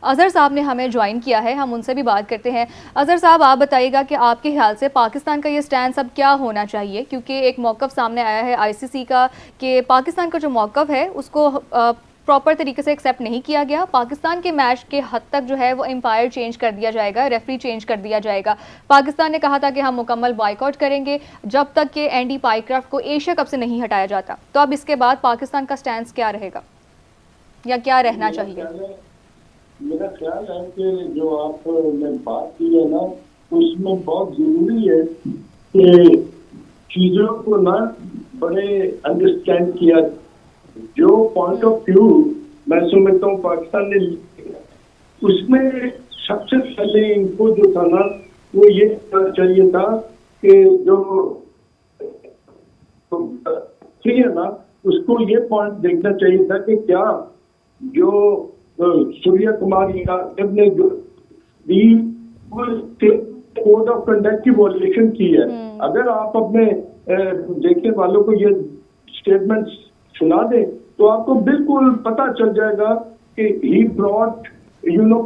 अजहर साहब ने हमें ज्वाइन किया है, हम उनसे भी बात करते हैं। अजहर साहब, आप बताइएगा कि आपके ख्याल से पाकिस्तान का ये स्टैंड अब क्या होना चाहिए, क्योंकि एक मौक़िफ़ सामने आया है आईसीसी का कि पाकिस्तान का जो मौक़िफ़ है उसको प्रॉपर तरीके से एक्सेप्ट नहीं किया गया। पाकिस्तान के मैच के हद तक जो है वो एम्पायर चेंज कर दिया जाएगा, रेफरी चेंज कर दिया जाएगा। पाकिस्तान ने कहा था कि हम मुकम्मल बॉयकॉट करेंगे जब तक कि एंडी पाइक्राफ्ट को एशिया कप से नहीं हटाया जाता। तो अब इसके बाद पाकिस्तान का स्टैंड क्या रहेगा या क्या रहना चाहिए? मेरा ख्याल है कि जो आपने बात की है ना, उसमें बहुत जरूरी है कि चीजों को ना बड़े अंडरस्टैंड किया। जो पॉइंट ऑफ व्यू मैं समझता हूँ पाकिस्तान ने, उसमें सबसे पहले इनको जो था ना वो ये करना चाहिए था कि जो ठीक है ना, उसको ये पॉइंट देखना चाहिए था कि क्या जो सूर्य कुमार यादव ने जो दी कोड ऑफ कंडक्ट की वॉल्यूशन की है। अगर आप अपने देखने वालों को ये स्टेटमेंट सुना दे तो आपको बिल्कुल पता चल जाएगा कि he brought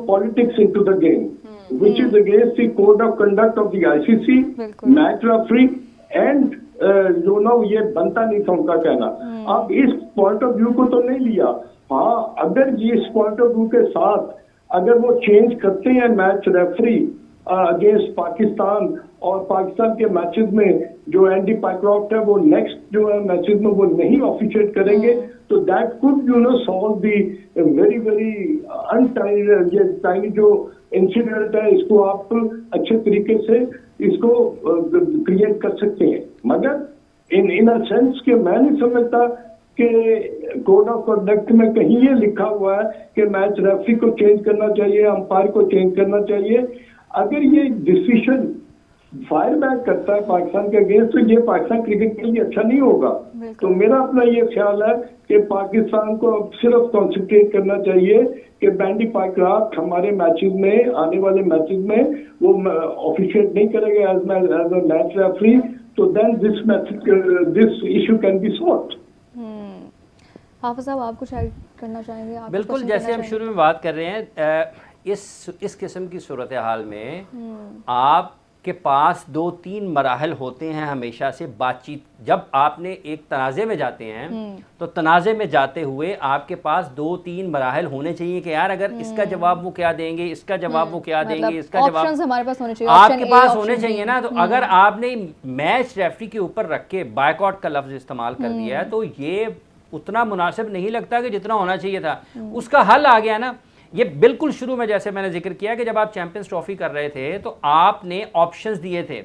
politics into the game which is against the code of conduct of the ICC, match referee and ये बनता नहीं था उनका कहना। अब इस पॉइंट ऑफ व्यू को तो नहीं लिया। हाँ, अगर ये इस पॉइंट ऑफ व्यू के साथ अगर वो चेंज करते हैं मैच रेफरी अगेंस्ट पाकिस्तान, और पाकिस्तान के मैचेस में जो एंडी पाइक्राफ्ट है वो नेक्स्ट जो है मैचेस में वो नहीं ऑफिशिएट करेंगे, तो that could solve the very very अनटाइनी जो इंसिडेंट है, इसको आप अच्छे तरीके से इसको क्रिएट कर सकते हैं। मगर इन अ सेंस के मैं नहीं समझता कि कोड ऑफ कंडक्ट में कहीं ये लिखा हुआ है कि मैच रेफरी को चेंज करना चाहिए, अंपायर को चेंज करना चाहिए। अगर ये डिसीजन फायर बैक करता है पाकिस्तान के अगेंस्ट तो ये पाकिस्तान क्रिकेट के लिए अच्छा नहीं होगा। तो मेरा अपना ये ख्याल है कि पाकिस्तान को अब सिर्फ कॉन्सेंट्रेट करना चाहिए कि एंडी पाइक्राफ्ट हमारे मैचेस में, आने वाले मैचेस में वो ऑफिशिएट नहीं करेगा एज अ मैच रेफरी, तो then this issue can be solved. Hafiz साहब, आप कुछ ऐड करना चाहेंगे? आप बिल्कुल, जैसे हम शुरू में बात कर रहे हैं, इस किस्म की सूरत हाल में आपके पास 2-3 मराहल होते हैं हमेशा से बातचीत। जब आपने एक तनाज़े में जाते हैं तो तनाज़े में जाते हुए आपके पास 2-3 मराहल होने चाहिए कि यार अगर इसका जवाब वो क्या देंगे, इसका जवाब वो क्या देंगे, इसका जवाब हमारे पास होने चाहिए, आपके पास होने चाहिए ना। तो अगर आपने मैच रेफरी के ऊपर रख के बायकॉट का लफ्ज़ इस्तेमाल कर दिया है तो ये उतना मुनासिब नहीं लगता कि जितना होना चाहिए था। उसका हल आ गया ना। ये बिल्कुल शुरू में जैसे मैंने जिक्र किया कि जब आप चैंपियंस ट्रॉफी कर रहे थे तो आपने ऑप्शंस दिए थे,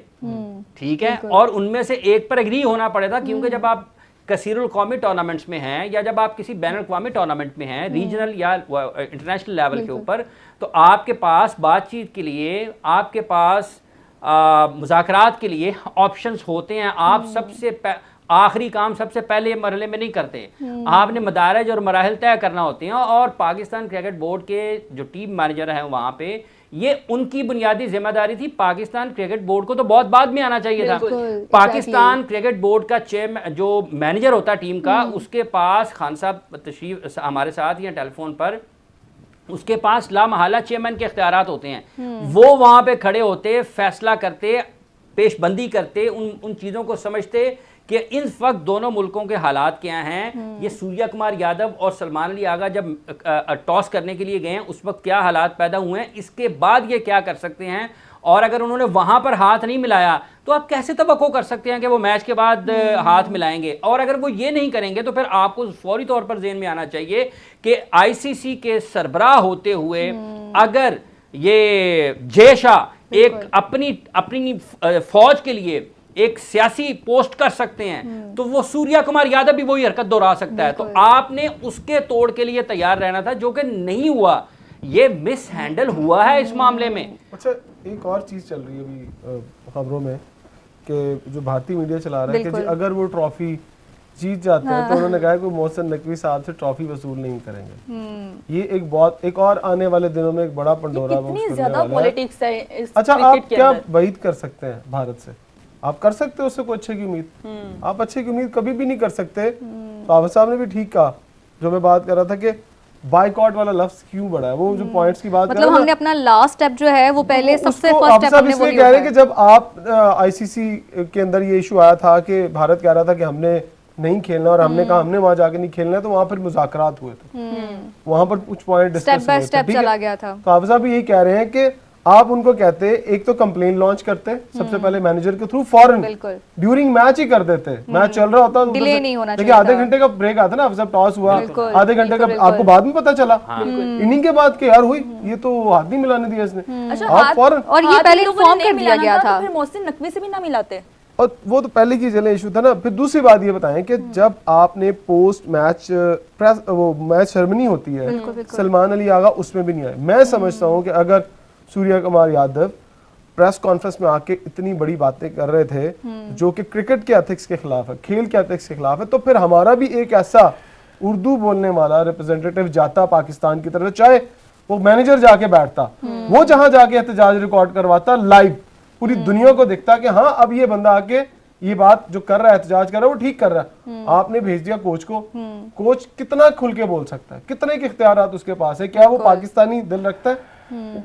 ठीक है, और उनमें से एक पर एग्री होना पड़ेगा, क्योंकि जब आप कसीरुल कौमी टूर्नामेंट्स में हैं या जब आप किसी बैनुल अक़वामी टूर्नामेंट में हैं, रीजनल या इंटरनेशनल लेवल के ऊपर, तो आपके पास बातचीत के लिए, आपके पास मुज़ाकरात के लिए ऑप्शंस होते हैं। आप सबसे आखिरी काम सबसे पहले मरहले में नहीं करते, आपने मदारज और मराहल तय करना होते हैं। और पाकिस्तान क्रिकेट बोर्ड के जो टीम मैनेजर हैं वहाँ पे, ये उनकी बुनियादी जिम्मेदारी थी। पाकिस्तान क्रिकेट बोर्ड को तो बहुत बाद में आना चाहिए था। पाकिस्तान क्रिकेट बोर्ड का चेयरमैन जो मैनेजर होता है टीम का, उसके पास खान साहब तशरीफ हमारे साथ या टेलीफोन पर, उसके पास लामहला चेयरमैन के इख्तियारात होते हैं। वो वहाँ पे खड़े होते, फैसला करते, पेशबंदी करते, उन चीज़ों को समझते कि इस वक्त दोनों मुल्कों के हालात क्या हैं। ये सूर्य कुमार यादव और सलमान अली आगा जब टॉस करने के लिए गए हैं उस वक्त क्या हालात पैदा हुए हैं, इसके बाद ये क्या कर सकते हैं। और अगर उन्होंने वहाँ पर हाथ नहीं मिलाया तो आप कैसे तवक्को कर सकते हैं कि वो मैच के बाद हाथ मिलाएंगे। और अगर वो ये नहीं करेंगे तो फिर आपको फौरी तौर पर ज़हन में आना चाहिए कि आईसीसी के सरबराह होते हुए अगर ये जय शाह एक अपनी फौज के लिए एक सियासी पोस्ट कर सकते हैं तो वो सूर्य कुमार यादव भी वही हरकत दोहरा सकता है। तो आपने उसके तोड़ के लिए तैयार रहना था, जो कि नहीं हुआ। ये मिस हैंडल हुआ है इस मामले में। अच्छा, एक और चीज चल रही है अभी खबरों में कि जो भारतीय मीडिया चला रहा है कि अगर वो ट्रॉफी जीत जाते हैं तो उन्होंने कहा कि मोहसिन नकवी साहब से ट्रॉफी वसूल नहीं करेंगे। ये एक और आने वाले दिनों में एक बड़ा पंडोरा बॉक्स खुलने वाला है। अच्छा, आप क्या वहीद कर सकते हैं भारत से? आप कर सकते हो उससे कोई अच्छे की उम्मीद? आप अच्छे की उम्मीद कभी भी नहीं कर सकते। तो आफिद साहब ने भी ठीक कहा, जो मैं बात कर रहा था कि बाइकआउट वाला लफ्ज क्यों बढ़ा है, वो जो पॉइंट्स की बात कर मतलब रहे हैं हमने अपना लास्ट स्टेप जो है वो पहले सबसे उसको फर्स्ट आप स्टेप सब हमने वो इसलिए कह रहे हैं कि जब आप आईसीसी के अंदर ये इशू आया था कि भारत कह रहा था कि हमने नहीं खेलना और हमने कहा हमने वहां जाके नहीं खेलना, तो वहां फिर मुज़ाकरात हुए थे, वहां पर कुछ पॉइंट डिस्कस स्टेप बाय हुए थे, स्टेप ठीक है? चला गया था। तो आप साहब यही कह रहे हैं कि आप उनको कहते एक तो कंप्लेन लॉन्च करते सबसे पहले मैनेजर के थ्रू फॉरन बिल्कुल। ड्यूरिंग मैच ही कर देते, मैच चल रहा होता डिले नहीं होना देखिए चाहिए आधे था। घंटे का ब्रेक आता ना, जब टॉस हुआ बिल्कुल, आधे घंटे का बिल्कुल, आपको बाद में पता चला इनिंग के बाद कि यार हुई ये तो हाथ नहीं मिलाने दिया इसने, अच्छा, आप फॉरन और ये हाथ पहले इन लोगों ने इन्फॉर्म नहीं कर दिया मिलाना गया था। तो फिर मोहसिन नकवी से भी ना मिलाते। और वो तो पहले की चले इशू था ना। फिर दूसरी बात ये बताएं कि जब आपने पोस्ट मैच प्रेस वो मैच सेरेमनी होती है, सलमान अली आगा उसमें भी नहीं आए। मैं समझता हूँ कि अगर सूर्य कुमार यादव प्रेस कॉन्फ्रेंस में आके इतनी बड़ी बातें कर रहे थे जो कि क्रिकेट के एथिक्स के खिलाफ है, खेल के एथिक्स के खिलाफ है, तो फिर हमारा भी एक ऐसा उर्दू बोलने वाला रिप्रेजेंटेटिव जाता पाकिस्तान की तरफ, चाहे वो मैनेजर जाके बैठता, वो जहां जाके एहतजाज रिकॉर्ड करवाता लाइव, पूरी दुनिया को दिखता कि हाँ अब ये बंदा आके ये बात जो कर रहा है, एहतजाज कर रहा है, वो ठीक कर रहा है। आपने भेज दिया कोच को, कोच कितना खुल के बोल सकता है, कितने के इख्तियारात उसके पास है, क्या वो पाकिस्तानी दिल रखता है?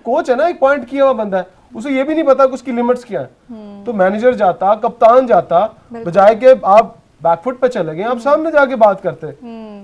कोच है ना, एक पॉइंट किया हुआ बंदा है, उसे ये भी नहीं पता कि उसकी लिमिट्स क्या है। तो मैनेजर जाता, कप्तान जाता, बजाय के आप बैकफुट पे चले गए, आप सामने जाके बात करते,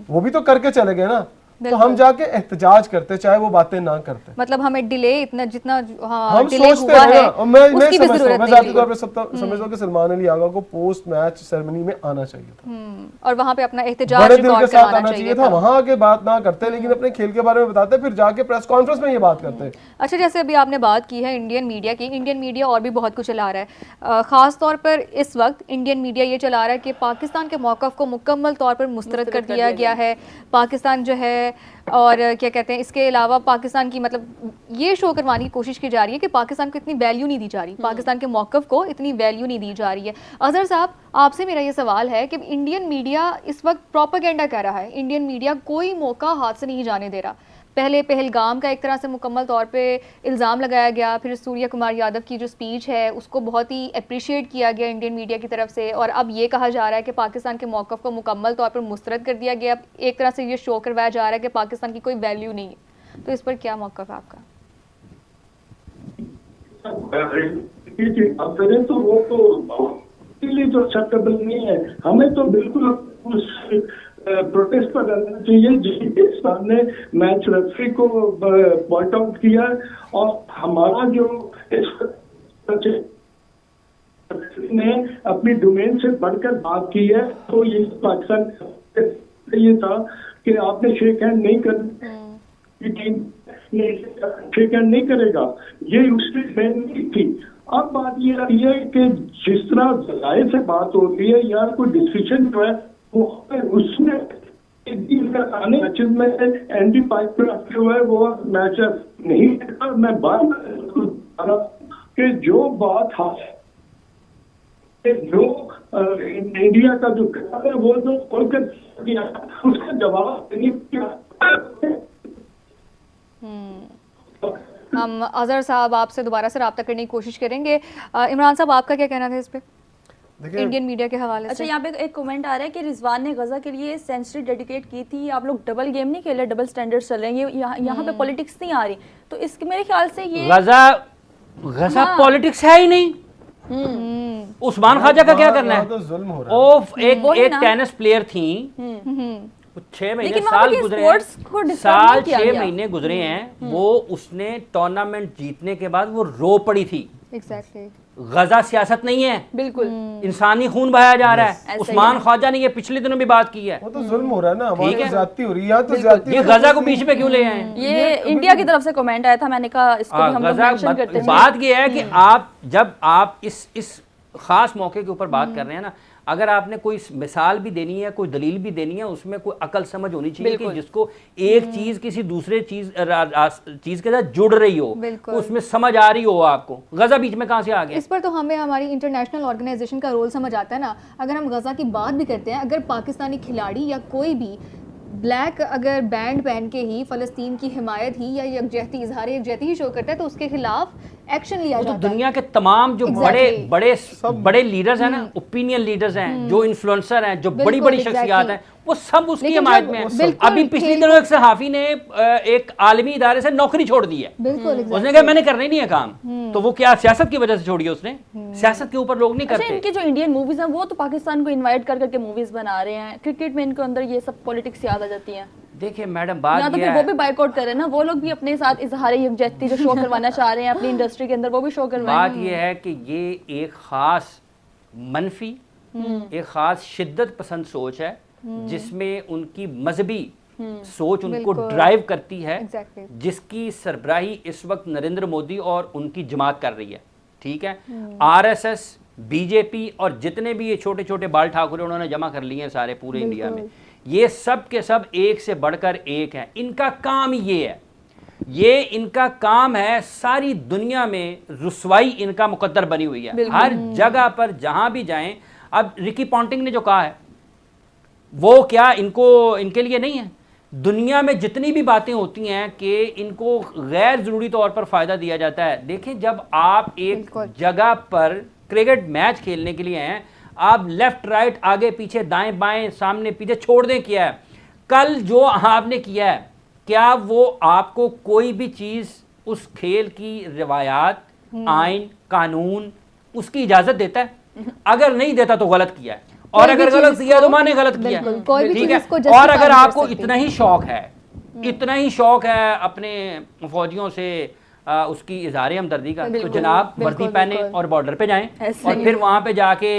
वो भी तो करके चले गए ना, तो हम जाके एहतजाज करते चाहे वो बातें ना करते। मतलब हमें डिले इतना जितना हाँ, हम डिले सोचते हुआ हैं है ना, और मैं उसकी भी समझता हूं, जरूरत मैं नहीं जाती थी। तौर पे समझता हूं कि सलमान अली आगा को पोस्ट मैच सेरेमनी में आना चाहिए था, और वहां पे अपना एहतजाज बड़े दिल के रिकॉर्ड साथ करवाना आना चाहिए था। वहां आके बात ना करते, लेकिन अपने खेल के बारे में बताते, फिर जाके प्रेस कॉन्फ्रेंस में ये बात करते। अच्छा, जैसे अभी आपने बात की है इंडियन मीडिया की, इंडियन मीडिया और भी बहुत कुछ चला रहा है, खास तौर पर इस वक्त इंडियन मीडिया ये चला रहा है कि पाकिस्तान के मौक़िफ़ को मुकम्मल तौर पर मुस्तरद कर दिया गया है। पाकिस्तान जो है, और क्या कहते हैं, इसके अलावा पाकिस्तान की मतलब ये शो करवाने की कोशिश की जा रही है कि पाकिस्तान को इतनी वैल्यू नहीं दी जा रही, पाकिस्तान के मौक़िफ़ को इतनी वैल्यू नहीं दी जा रही है। अज़हर साहब, आपसे मेरा ये सवाल है कि इंडियन मीडिया इस वक्त प्रोपेगेंडा कर रहा है, इंडियन मीडिया कोई मौका हाथ से नहीं जाने दे रहा। पहले पहलगाम का एक तरह से मुकम्मल तौर पे इल्ज़ाम लगाया गया, फिर सूर्य कुमार यादव की जो स्पीच है उसको बहुत ही अप्रिशिएट किया गया इंडियन मीडिया की तरफ से, और अब ये कहा जा रहा है कि पाकिस्तान के मौक़िफ़ को मुकम्मल तौर पर मुस्तरद कर दिया गया। एक तरह से ये शो करवाया जा रहा है कि पाकिस्तान की कोई वैल्यू नहीं है। तो इस पर क्या मौक़िफ़ है आपका? अब करें तो वो तो लिए तो एक्सेप्टेबल नहीं है, हमें तो बिल्कुल उस प्रोटेस्ट पर करना चाहिए जिसके सामने मैच रेफरी को पॉइंट आउट किया, और हमारा जो ने अपनी डोमेन से बढ़कर बात की है, तो ये पाकिस्तान ये था कि आपने शेक हैंड नहीं कर, टीम शेक हैंड नहीं करेगा, ये उसकी ट्रेन नहीं थी। अब बात ये आ रही है कि जिस तरह जराए से बात हो रही है, यार कोई डिसीजन जो है वो उसमें आने मैचेस में एंटी पाइप जो है वो मैच नहीं है। मैं बात कि जो बात जो इंडिया का जो है वो जो खोलकर उसका जवाब नहीं। हम अज़हर साहब आपसे दोबारा से रब्ता करने की कोशिश करेंगे। इमरान साहब, आपका क्या कहना था इस पे इंडियन मीडिया के हवाले से? अच्छा, यहाँ पे एक कमेंट आ रहा है कि रिजवान ने गजा के लिए सेंचुरी डेडिकेट की थी, आप लोग डबल गेम नहीं खेले, डबल स्टैंडर्ड्स चल रहे हैं, ये यहाँ पे पॉलिटिक्स नहीं आ रही। तो इसके मेरे ख्याल से ये गजा पॉलिटिक्स है ही नहीं। उस्मान ख्वाजा का क्या करना है? तो जुल्म हो रहा है। एक टेनिस प्लेयर थी, 6 महीने साल गुजरे हैं, साल 6 महीने गुजरे हैं, वो उसने टूर्नामेंट जीतने के बाद वो रो पड़ी थी। एग्जैक्टली। गजा सियासत नहीं है, बिल्कुल इंसानी खून बहाया जा रहा है। उस्मान ख्वाजा ने ये पिछले दिनों भी बात की है। वो तो जुल्म हो रहा है ना, हमारी ठीक है। ज्यादती हो रही है, यहाँ तो ज्यादती ये गजा को बीच में क्यों ले आए? ये इंडिया की तरफ से कमेंट आया था, मैंने कहा इसको भी हम लोग मेंशन करते हैं। बात ये है कि आप जब आप इस खास मौके के ऊपर बात कर रहे हैं ना, अगर आपने कोई मिसाल भी देनी है, कोई दलील भी देनी है, उसमें कोई अकल समझ होनी चाहिए कि जिसको एक चीज किसी दूसरे चीज के साथ जुड़ रही हो, उसमें समझ आ रही हो आपको। गजा बीच में कहां से आ गया? इस पर तो हमें हमारी इंटरनेशनल ऑर्गेनाइजेशन का रोल समझ आता है ना। अगर हम गजा की बात भी करते हैं, अगर पाकिस्तानी खिलाड़ी या कोई भी ब्लैक अगर बैंड पहन के ही फ़लस्तीन की हिमायत ही या यकजहती इजहार यकजहती ही शो करता है, तो उसके खिलाफ एक्शन लिया जाता है। तो दुनिया के तमाम जो बड़े लीडर्स हैं ना, ओपिनियन लीडर्स हैं, जो इन्फ्लुएंसर हैं, जो बड़ी बड़ी शख्सियत हैं, वो सब उसकी लेकिन हिमायत जब में है। बिल्कुल अभी पिछले खेल दिनों एक सहाफी ने एक आलमी इदारे से नौकरी छोड़ दी है, बिल्कुल उसने कहा मैंने करना ही नहीं है काम। तो वो क्या सियासत की वजह से छोड़ी है उसने? सियासत के ऊपर लोग नहीं अच्छा, करते। इनके जो इंडियन मूवीज हैं वो तो पाकिस्तान को इनवाइट कर करके मूवीज बना रहे हैं, क्रिकेट में इनके अंदर ये सब पॉलिटिक्स याद आ जाती हैं। देखिए मैडम या बात तो ये फिर वो है, भी बाइकआउट कर रहे हैं ना, वो लोग भी अपने साथ इजहार यकजहती जो शो करवाना चाह रहे हैं अपनी इंडस्ट्री के अंदर वो भी शो करवाएं। बात ये है कि ये एक खास मनफी, एक खास शिद्दत पसंद सोच है जिसमें उनकी मजहबी सोच उनको बिल्कुल। ड्राइव करती है, Exactly. जिसकी सरबराही इस वक्त नरेंद्र मोदी और उनकी जमात कर रही है। ठीक है, आरएसएस, बीजेपी और जितने भी ये छोटे छोटे बाल ठाकुर उन्होंने जमा कर लिए हैं सारे पूरे इंडिया में, ये सब के सब एक से बढ़कर एक हैं। इनका काम ये है, ये इनका काम है, सारी दुनिया में रुसवाई इनका मुकद्दर बनी हुई है हर जगह पर जहां भी जाएं। अब रिकी पॉन्टिंग ने जो कहा है वो क्या इनके लिए नहीं है? दुनिया में जितनी भी बातें होती हैं कि इनको गैर ज़रूरी तौर पर फ़ायदा दिया जाता है। देखें, जब आप एक बिल्कुल। जगह पर क्रिकेट मैच खेलने के लिए हैं, आप लेफ्ट राइट आगे पीछे दाएं बाएं सामने पीछे छोड़ दें किया है। कल जो आपने किया है, क्या वो आपको कोई भी चीज़ उस खेल की रिवायात, आइन, कानून उसकी इजाज़त देता है? अगर नहीं देता तो गलत किया है, और कोई भी अगर गलत चीज़ किया तो को- माने गलत किया बिल्कुल, है। कोई भी ठीक चीज़ है, इसको और justify अगर नहीं कर आपको सकती। इतना ही शौक है, इतना ही शौक है अपने फौजियों से उसकी इजहार हमदर्दी का, तो बिल्कुल, जनाब वर्दी बिल्कुल, पहने बिल्कुल। और बॉर्डर पे जाएं ऐसे और ही। फिर वहां पे जाके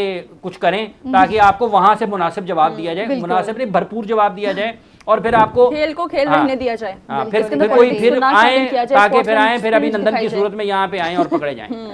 कुछ करें ताकि आपको वहां से मुनासिब जवाब दिया जाए, बिल्कुल। मुनासिब नहीं भरपूर जवाब दिया जाए, और फिर आपको खेल को खेल हाँ, रहने दिया जाए। हाँ, बिल्कुल। फिर इसके अंदर कोई politics फिर को ना आए शामिल किया जाए, ताकि sports फिर में आए फिर अभी spirit नंदन की दिखाई जाए। सूरत में यहाँ पे आए और पकड़े जाएं।